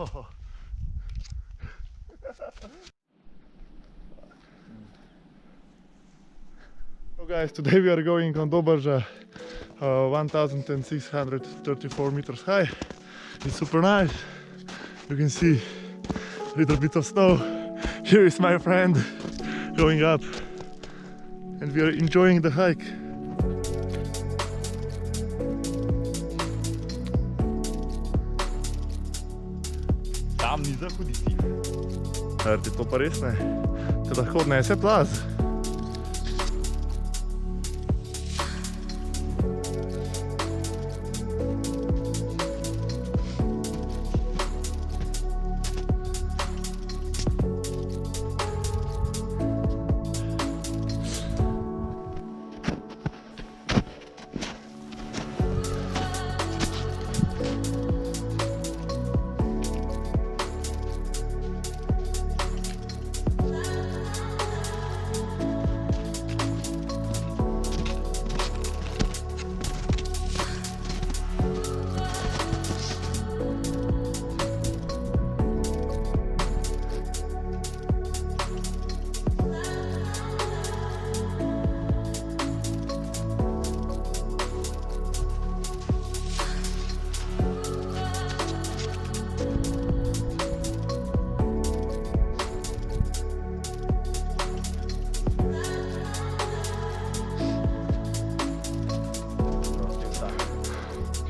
So guys, today we are going on Dobrča, 1634 meters high. It's super nice. You can see a little bit of snow. Here is my friend going up, and we are enjoying the hike. Tam ni za hoditi. Ti to pa res ne? Te lahko odnese plaz.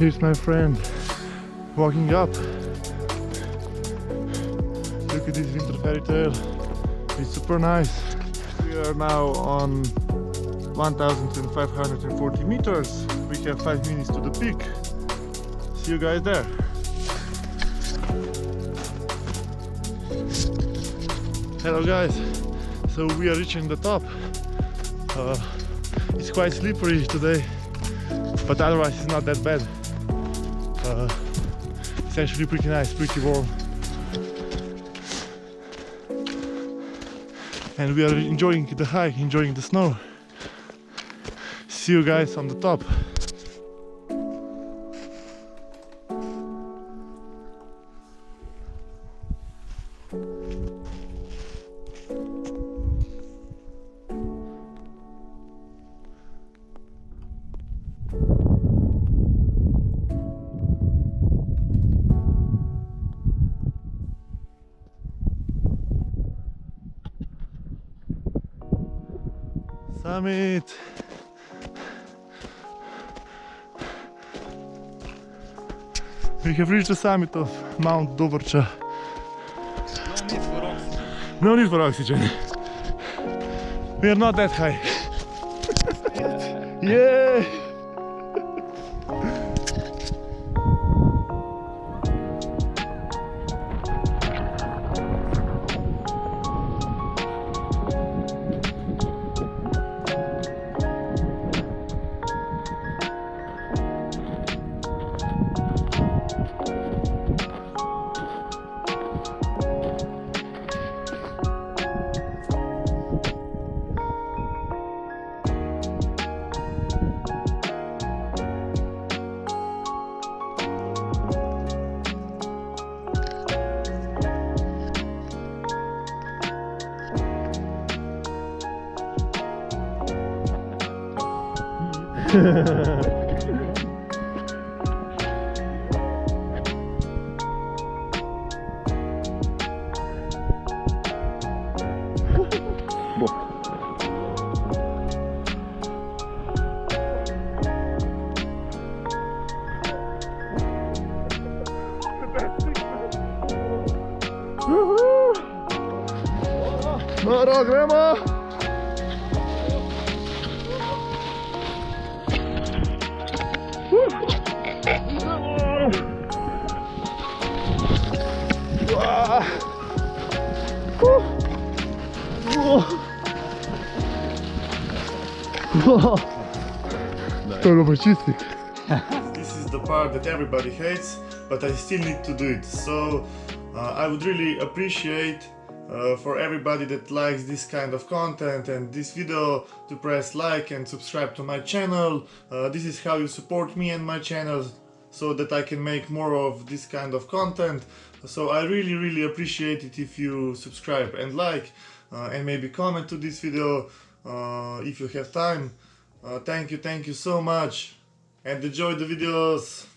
Here's my friend walking up. Look at this winter fairy tale. It's super nice. We are now on 1540 meters. We have 5 minutes to the peak. See you guys there. Hello guys. So we are reaching the top. It's quite slippery today, but otherwise it's not that bad. It's actually pretty nice, pretty warm. And we are enjoying the hike, enjoying the snow. See you guys on the top. Summit! We have reached the summit of Mount Dobrča. No need for oxygen. We are not that high. Yeah! Noro, gremo! This is the part that everybody hates, but I still need to do it. So I would really appreciate for everybody that likes this kind of content and this video to press like and subscribe to my channel. This is how you support me and my channel. so that I can make more of this kind of content. So I really appreciate it if you subscribe and like and maybe comment to this video if you have time. Thank you so much and enjoy the videos.